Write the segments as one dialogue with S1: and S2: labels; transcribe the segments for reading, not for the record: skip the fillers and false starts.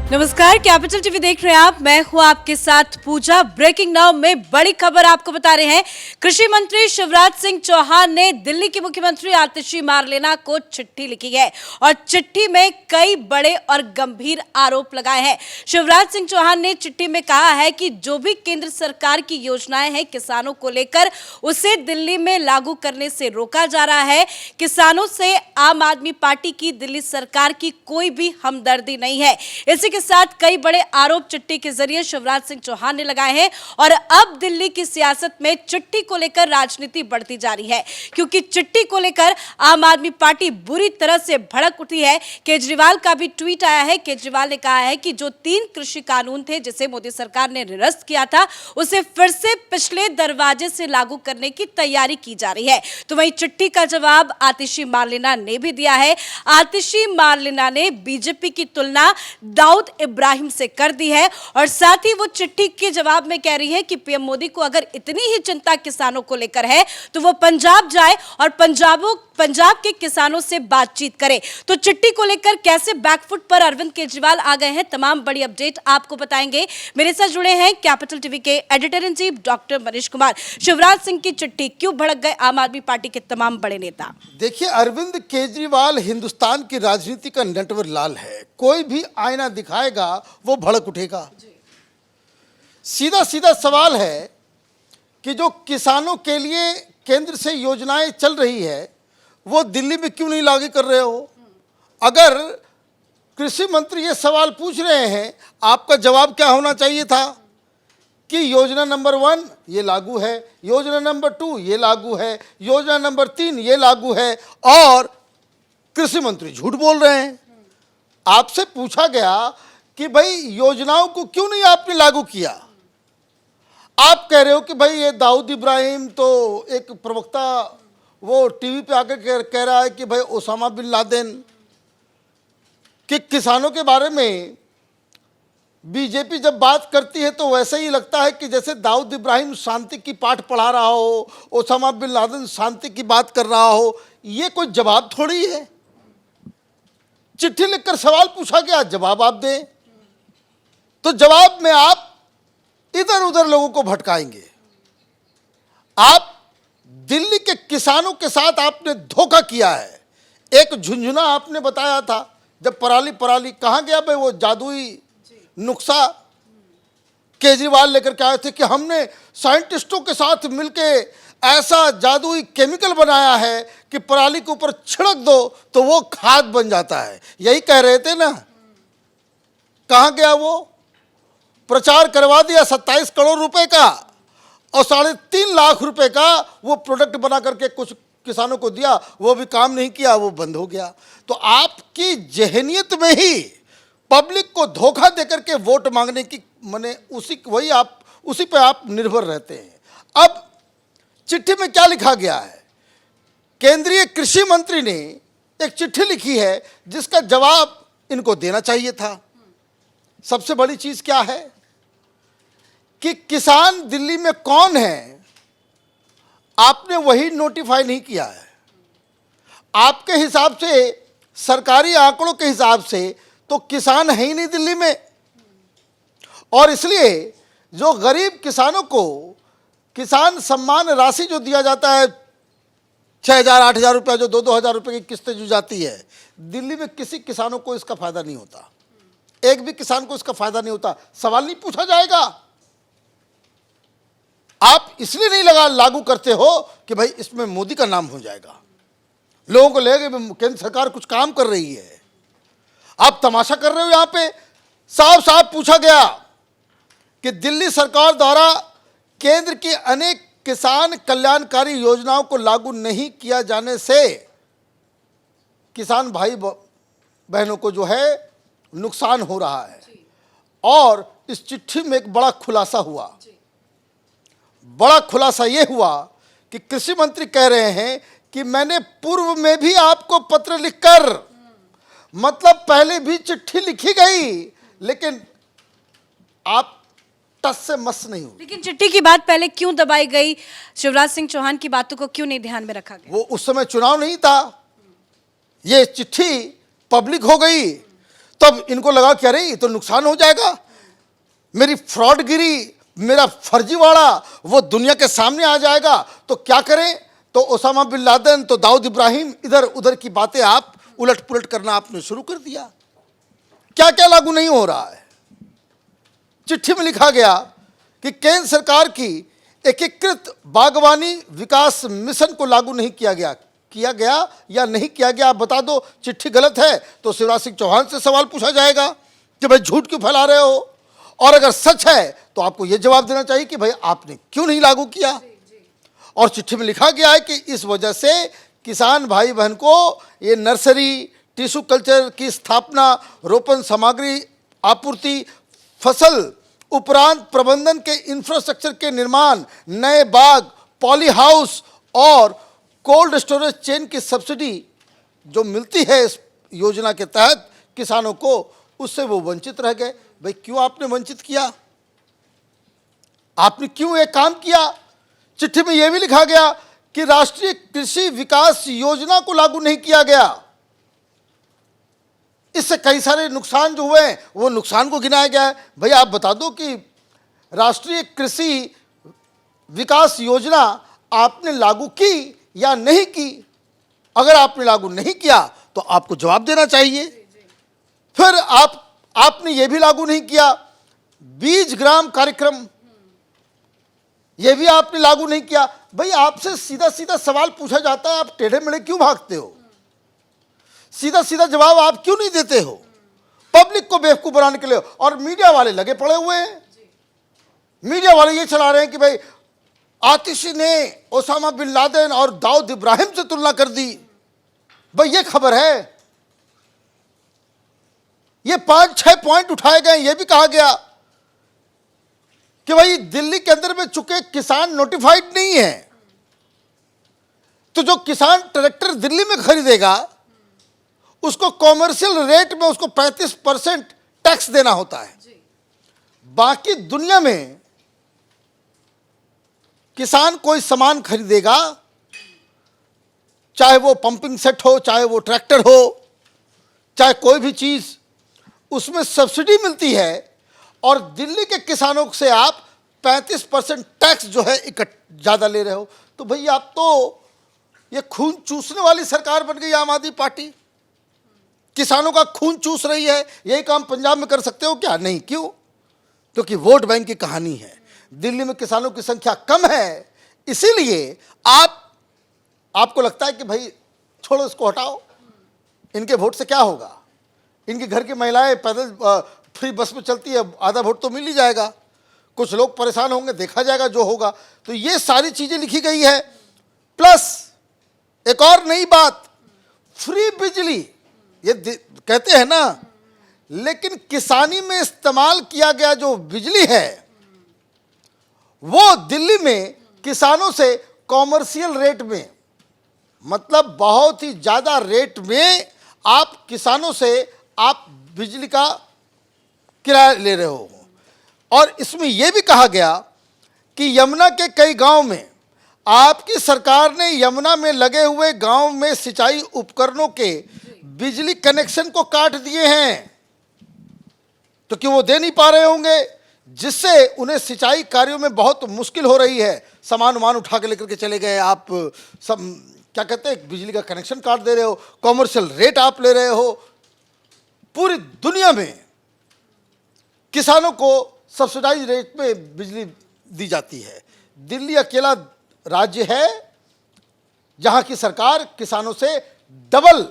S1: नमस्कार, capital TV देख रहे हैं आप। मैं हूं आपके साथ पूजा। ब्रेकिंग नाउ में बड़ी खबर आपको बता रहे हैं। कृषि मंत्री शिवराज सिंह चौहान ने दिल्ली की मुख्यमंत्री आतिशी मारलेना को चिट्ठी लिखी है और चिट्ठी में कई बड़े और गंभीर आरोप लगाए हैं। शिवराज सिंह चौहान ने चिट्ठी में कहा है कि जो भी केंद्र सरकार की योजनाएं हैं किसानों को लेकर, उसे दिल्ली में लागू करने से रोका जा रहा है। किसानों से आम आदमी पार्टी की दिल्ली सरकार की कोई भी हमदर्दी नहीं है। इसी के साथ कई बड़े आरोप चिट्ठी के जरिए शिवराज सिंह चौहान ने लगाए हैं और अब दिल्ली की सियासत में चिट्ठी को लेकर राजनीति बढ़ती जा रही है, क्योंकि चिट्ठी को लेकर आम आदमी पार्टी बुरी तरह से भड़क उठी है। केजरीवाल का भी ट्वीट आया है। केजरीवाल ने कहा है कि जो 3 कृषि कानून थे जिसे मोदी सरकार ने निरस्त किया था, उसे फिर से पिछले दरवाजे से लागू करने की तैयारी की जा रही है। तो वहीं चिट्ठी का जवाब आतिशी मारलेना ने भी दिया है। आतिशी मारलेना ने बीजेपी की तुलना दाऊद इब्राहिम से कर दी है और साथ ही वो चिट्ठी के जवाब में कह रही है कि पीएम मोदी को अगर इतनी ही चिंता किसानों को लेकर है तो वो पंजाब जाए और पंजाब के किसानों से बातचीत करे। तो चिट्ठी को लेकर कैसे बैकफुट पर अरविंद केजरीवाल आ गए हैं, तमाम बड़ी अपडेट आपको बताएंगे। मेरे साथ जुड़े हैं कैपिटल टीवी के editor in chief doctor Manish Kumar. Shivraj Singh की चिट्ठी, क्यों भड़क गए आम आदमी पार्टी के तमाम बड़े नेता?
S2: देखिए, अरविंद केजरीवाल हिंदुस्तान की राजनीति का नटवर लाल है। कोई भी आईना दिखाएगा वो भड़क उठेगा। सीधा सीधा सवाल है कि जो किसानों के लिए केंद्र से योजनाएं चल रही है वो दिल्ली में क्यों नहीं लागू कर रहे हो? अगर कृषि मंत्री ये सवाल पूछ रहे हैं, आपका जवाब क्या होना चाहिए था कि योजना नंबर 1 ये लागू है, योजना नंबर 2 ये लागू है, योजना नंबर 3 ये लागू है, और कृषि मंत्री झूठ बोल रहे हैं। आपसे पूछा गया कि भाई योजनाओं को क्यों नहीं आपने लागू किया? आप कह रहे हो कि भाई ये दाऊद इब्राहिम, तो एक प्रवक्ता वो टीवी पे आकर कह रहा है कि भाई ओसामा बिन लादेन, कि किसानों के बारे में बीजेपी जब बात करती है तो वैसे ही लगता है कि जैसे दाऊद इब्राहिम शांति की पाठ पढ़ा रहा हो, ओसामा बिन लादेन शांति की बात कर रहा हो। ये कोई जवाब थोड़ी है। चिट्ठी लिखकर सवाल पूछा गया, जवाब आप दें, तो जवाब में आप इधर उधर लोगों को भटकाएंगे। आप दिल्ली के किसानों के साथ आपने धोखा किया है। एक झुंझुना आपने बताया था जब पराली कहाँ गया भाई वो जादुई नुस्खा केजरीवाल लेकर के आए थे कि हमने साइंटिस्टों के साथ मिलके ऐसा जादुई केमिकल बनाया है कि पराली के ऊपर छिड़क दो तो वो खाद बन जाता है। यही कह रहे थे ना? कहाँ गया वो? प्रचार करवा दिया 27 करोड़ रुपए का और 3.5 लाख रुपए का वो प्रोडक्ट बना करके कुछ किसानों को दिया, वो भी काम नहीं किया, वो बंद हो गया। तो आपकी जहनियत में ही पब्लिक को धोखा देकर के वोट मांगने की उसी पे आप निर्भर रहते हैं। अब चिट्ठी में क्या लिखा गया है? केंद्रीय कृषि मंत्री ने एक चिट्ठी लिखी है जिसका जवाब इनको देना चाहिए था। सबसे बड़ी चीज क्या है कि किसान दिल्ली में कौन है, आपने वही नोटिफाई नहीं किया है। आपके हिसाब से, सरकारी आंकड़ों के हिसाब से तो किसान है ही नहीं दिल्ली में, और इसलिए जो गरीब किसानों को किसान सम्मान राशि जो दिया जाता है 6,000 8,000 रुपया, जो 2-2 हज़ार रुपये की किस्तें जो जाती है, दिल्ली में किसी किसानों को इसका फायदा नहीं होता। एक भी किसान को इसका फायदा नहीं होता। सवाल नहीं पूछा जाएगा। आप इसलिए नहीं लागू करते हो कि भाई इसमें मोदी का नाम हो जाएगा, लोगों को लगेगा केंद्र सरकार कुछ काम कर रही है। आप तमाशा कर रहे हो। यहां पे साफ साफ पूछा गया कि दिल्ली सरकार द्वारा केंद्र की अनेक किसान कल्याणकारी योजनाओं को लागू नहीं किया जाने से किसान भाई बहनों को जो है नुकसान हो रहा है। और इस चिट्ठी में एक बड़ा खुलासा हुआ। बड़ा खुलासा यह हुआ कि कृषि मंत्री कह रहे हैं कि मैंने पूर्व में भी आपको पत्र लिखकर, मतलब पहले भी चिट्ठी लिखी गई, लेकिन आप टस से मस नहीं हुई।
S1: लेकिन चिट्ठी की बात पहले क्यों दबाई गई? शिवराज सिंह चौहान की बातों को क्यों नहीं ध्यान में रखा गया?
S2: वो उस समय चुनाव नहीं था, ये चिट्ठी पब्लिक हो गई तब इनको लगा कि अरे ये तो नुकसान हो जाएगा, मेरी फ्रॉडगिरी, मेरा फर्जीवाड़ा वो दुनिया के सामने आ जाएगा, तो क्या करें? तो ओसामा बिन लादेन, तो दाऊद इब्राहिम, इधर उधर की बातें आप उलट पुलट करना आपने शुरू कर दिया। क्या क्या लागू नहीं हो रहा है? चिट्ठी में लिखा गया कि केंद्र सरकार की एकीकृत बागवानी विकास मिशन को लागू नहीं किया गया या नहीं किया गया, आप बता दो। चिट्ठी गलत है तो शिवराज सिंह चौहान से सवाल पूछा जाएगा कि भाई झूठ क्यों फैला रहे हो, और अगर सच है तो आपको यह जवाब देना चाहिए कि भाई आपने क्यों नहीं लागू किया। और चिट्ठी में लिखा गया है कि इस वजह से किसान भाई बहन को ये नर्सरी, टिश्यू कल्चर की स्थापना, रोपण सामग्री आपूर्ति, फसल उपरांत प्रबंधन के इंफ्रास्ट्रक्चर के निर्माण, नए बाग, पॉली हाउस और कोल्ड स्टोरेज चेन की सब्सिडी जो मिलती है इस योजना के तहत किसानों को, उससे वो वंचित रह गए। भाई क्यों आपने वंचित किया? आपने क्यों एक काम किया? चिट्ठी में यह भी लिखा गया कि राष्ट्रीय कृषि विकास योजना को लागू नहीं किया गया, इससे कई सारे नुकसान जो हुए हैं वो नुकसान को गिनाया गया है। भाई आप बता दो कि राष्ट्रीय कृषि विकास योजना आपने लागू की या नहीं की? अगर आपने लागू नहीं किया तो आपको जवाब देना चाहिए। फिर आपने ये भी लागू नहीं किया, बीज ग्राम कार्यक्रम, ये भी आपने लागू नहीं किया। भाई आपसे सीधा सीधा सवाल पूछा जाता है, आप टेढ़े मेढ़े क्यों भागते हो? सीधा सीधा जवाब आप क्यों नहीं देते हो? पब्लिक को बेवकूफ बनाने के लिए। और मीडिया वाले लगे पड़े हुए हैं, मीडिया वाले ये चला रहे हैं कि भाई आतिशी ने ओसामा बिन लादेन और दाऊद इब्राहिम से तुलना कर दी। भाई ये खबर है, ये 5-6 पॉइंट उठाए गए। ये भी कहा गया कि भाई दिल्ली के अंदर में चुके किसान नोटिफाइड नहीं है, तो जो किसान ट्रैक्टर दिल्ली में खरीदेगा उसको कॉमर्शियल रेट में उसको 35% टैक्स देना होता है। बाकी दुनिया में किसान कोई सामान खरीदेगा, चाहे वो पंपिंग सेट हो, चाहे वो ट्रैक्टर हो, चाहे कोई भी चीज, उसमें सब्सिडी मिलती है। और दिल्ली के किसानों से आप 35% टैक्स जो है ज्यादा ले रहे हो। तो भैया आप तो ये खून चूसने वाली सरकार बन गई आम आदमी पार्टी, किसानों का खून चूस रही है। यही काम पंजाब में कर सकते हो क्या? नहीं। क्यों? क्योंकि वोट बैंक की कहानी है। दिल्ली में किसानों की संख्या कम है, इसीलिए आपको लगता है कि भाई छोड़ो, इसको हटाओ, इनके वोट से क्या होगा? इनके घर की महिलाएं पैदल फ्री बस में चलती है, आधा वोट तो मिल ही जाएगा, कुछ लोग परेशान होंगे, देखा जाएगा जो होगा। तो ये सारी चीजें लिखी गई है। प्लस एक और नई बात, फ्री बिजली, ये कहते हैं ना, लेकिन किसानी में इस्तेमाल किया गया जो बिजली है वो दिल्ली में किसानों से कॉमर्शियल रेट में, मतलब बहुत ही ज्यादा रेट में आप किसानों से आप बिजली का किराया ले रहे हो। और इसमें यह भी कहा गया कि यमुना के कई गांव में आपकी सरकार ने यमुना में लगे हुए गांव में सिंचाई उपकरणों के बिजली कनेक्शन को काट दिए हैं, तो क्यों वो दे नहीं पा रहे होंगे, जिससे उन्हें सिंचाई कार्यों में बहुत मुश्किल हो रही है। सामान वामान उठा के लेकर के चले गए, आप सब क्या कहते हैं, बिजली का कनेक्शन काट दे रहे हो, कॉमर्शियल रेट आप ले रहे हो। पूरी दुनिया में किसानों को सब्सिडाइज रेट में बिजली दी जाती है। दिल्ली अकेला राज्य है जहां की सरकार किसानों से डबल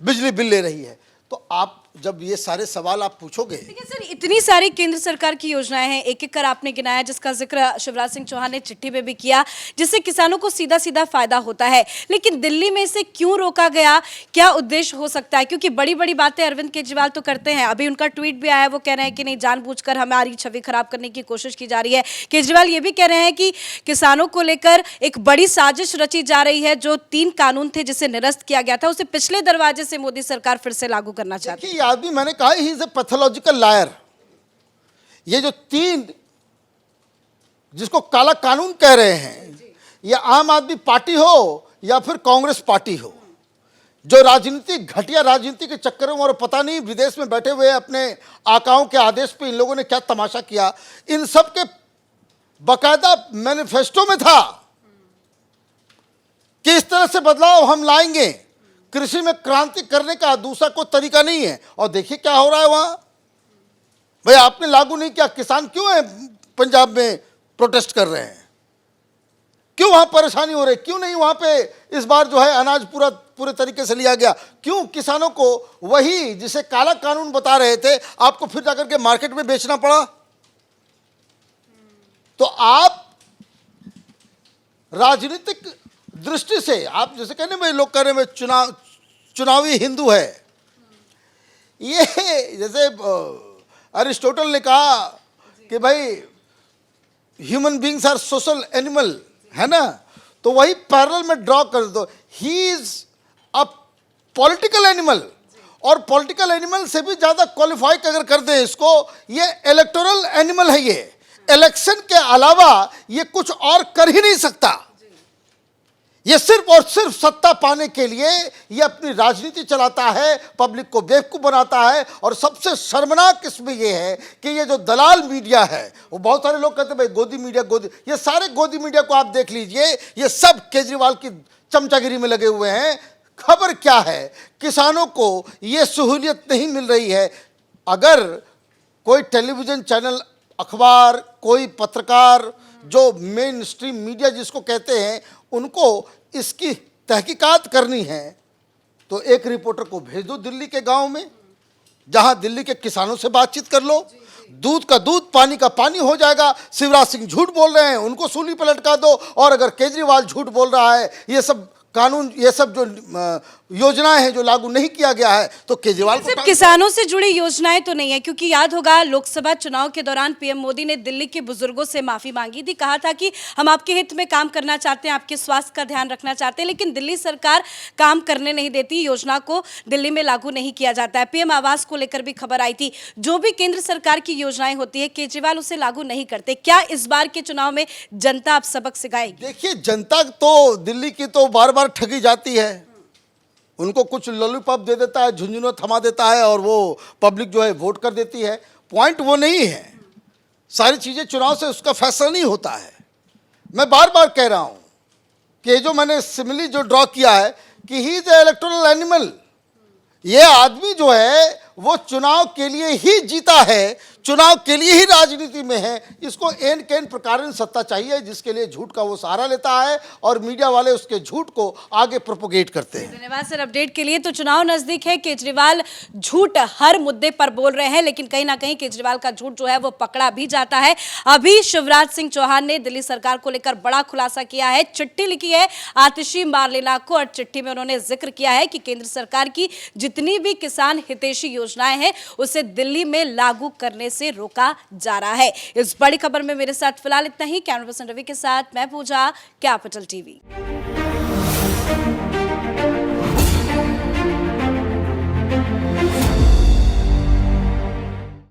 S2: बिजली बिल ले रही है। तो आप जब ये सारे सवाल आप पूछोगे,
S1: देखिए सर, इतनी सारी केंद्र सरकार की योजनाएं हैं, एक एक कर आपने गिनाया, जिसका जिक्र शिवराज सिंह चौहान ने चिट्ठी में भी किया, जिससे किसानों को सीधा सीधा फायदा होता है। लेकिन दिल्ली में इसे क्यों रोका गया? क्या उद्देश्य हो सकता है? क्योंकि बड़ी बड़ी बातें अरविंद केजरीवाल तो करते हैं। अभी उनका ट्वीट भी आया, वो कह रहे हैं कि नहीं, जानबूझकर हमारी छवि खराब करने की कोशिश की जा रही है। केजरीवाल ये भी कह रहे हैं कि किसानों को लेकर एक बड़ी साजिश रची जा रही है। जो 3 कानून थे जिसे निरस्त किया गया था, उसे पिछले दरवाजे से मोदी सरकार फिर से लागू करना चाहती है।
S2: आदमी, मैंने कहा he is a pathological liar. ये जो 3 जिसको काला कानून कह रहे हैं, ये आम आदमी पार्टी हो या फिर कांग्रेस पार्टी हो, जो राजनीति, घटिया राजनीति के चक्कर में, और पता नहीं विदेश में बैठे हुए अपने आकाओं के आदेश पे इन लोगों ने क्या तमाशा किया। इन सब के बकायदा मैनिफेस्टो में था कि इस तरह से बदलाव हम लाएंगे, कृषि में क्रांति करने का दूसरा कोई तरीका नहीं है। और देखिए क्या हो रहा है वहां। भाई आपने लागू नहीं किया, किसान क्यों है पंजाब में प्रोटेस्ट कर रहे हैं, क्यों वहां परेशानी हो रही, क्यों नहीं वहां पे इस बार जो है अनाज पूरे तरीके से लिया गया, क्यों किसानों को वही जिसे काला कानून बता रहे थे आपको फिर जाकर के मार्केट में बेचना पड़ा। तो आप राजनीतिक दृष्टि से, आप जैसे कहने में लोग कह रहे हैं चुनावी हिंदू है, ये जैसे अरिस्टोटल ने कहा कि भाई human beings are social animal, है ना, तो वही पैरेलल में ड्रॉ कर दो। He is a political animal, और पॉलिटिकल एनिमल से भी ज्यादा क्वालिफाई अगर कर दें इसको, ये इलेक्टोरल एनिमल है। ये इलेक्शन के अलावा ये कुछ और कर ही नहीं सकता। ये सिर्फ और सिर्फ सत्ता पाने के लिए ये अपनी राजनीति चलाता है, पब्लिक को बेवकूफ बनाता है। और सबसे शर्मनाक इसमें ये है कि ये जो दलाल मीडिया है, वो बहुत सारे लोग कहते हैं भाई गोदी मीडिया, गोदी, ये सारे गोदी मीडिया को आप देख लीजिए, ये सब केजरीवाल की चमचागिरी में लगे हुए हैं। खबर क्या है, किसानों को ये सहूलियत नहीं मिल रही है। अगर कोई टेलीविजन चैनल, अखबार, कोई पत्रकार, जो मेन स्ट्रीम मीडिया जिसको कहते हैं, उनको इसकी तहकीकात करनी है तो एक रिपोर्टर को भेज दो दिल्ली के गांव में, जहां दिल्ली के किसानों से बातचीत कर लो। दूध का दूध, पानी का पानी हो जाएगा। शिवराज सिंह झूठ बोल रहे हैं, उनको सूली पर लटका दो। और अगर केजरीवाल झूठ बोल रहा है, ये सब कानून, ये सब जो योजनाएं हैं जो लागू नहीं किया गया है, तो केजरीवाल
S1: सिर्फ किसानों से जुड़ी योजनाएं तो नहीं है, क्योंकि याद होगा लोकसभा चुनाव के दौरान पीएम मोदी ने दिल्ली के बुजुर्गों से माफी मांगी थी, कहा था कि हम आपके हित में काम करना चाहते हैं, आपके स्वास्थ्य का ध्यान रखना चाहते हैं, लेकिन दिल्ली सरकार काम करने नहीं देती, योजना को दिल्ली में लागू नहीं किया जाता है। पीएम आवास को लेकर भी खबर आई थी, जो भी केंद्र सरकार की योजनाएं होती है केजरीवाल उसे लागू नहीं करते। क्या इस बार के चुनाव में जनता अब सबक सिखाएगी?
S2: देखिए, जनता तो दिल्ली की तो बार बार ठगी जाती है। उनको कुछ लॉलीपॉप दे देता है, झुंझुनू थमा देता है, और वो पब्लिक जो है वोट कर देती है। पॉइंट वो नहीं है। सारी चीज़ें चुनाव से उसका फैसला नहीं होता है। मैं बार बार कह रहा हूँ कि जो मैंने सिमिली जो ड्रॉ किया है कि ही इज इलेक्टोरल एनिमल, ये आदमी जो है वो चुनाव के लिए ही जीता है, चुनाव के लिए ही राजनीति में है। इसको एन कैन प्रकार सत्ता चाहिए, जिसके लिए झूठ का वो सहारा लेता है और मीडिया वाले उसके झूठ को आगे प्रोपोगेट करते हैं।
S1: धन्यवाद सर अपडेट के लिए। तो चुनाव नजदीक है, केजरीवाल झूठ हर मुद्दे पर बोल रहे हैं, लेकिन कहीं ना कहीं केजरीवाल का झूठ जो है वो पकड़ा भी जाता है। अभी शिवराज सिंह चौहान ने दिल्ली सरकार को लेकर बड़ा खुलासा किया है, चिट्ठी लिखी है आतिशी मारलेना को, और चिट्ठी में उन्होंने जिक्र किया है कि केंद्र सरकार की जितनी भी किसान हितैषी योजनाएं हैं उसे दिल्ली में लागू करने से रोका जा रहा है। इस बड़ी खबर में मेरे साथ फिलहाल इतना ही। कैमरा पर्सन रवि के साथ मैं पूजा, कैपिटल टीवी।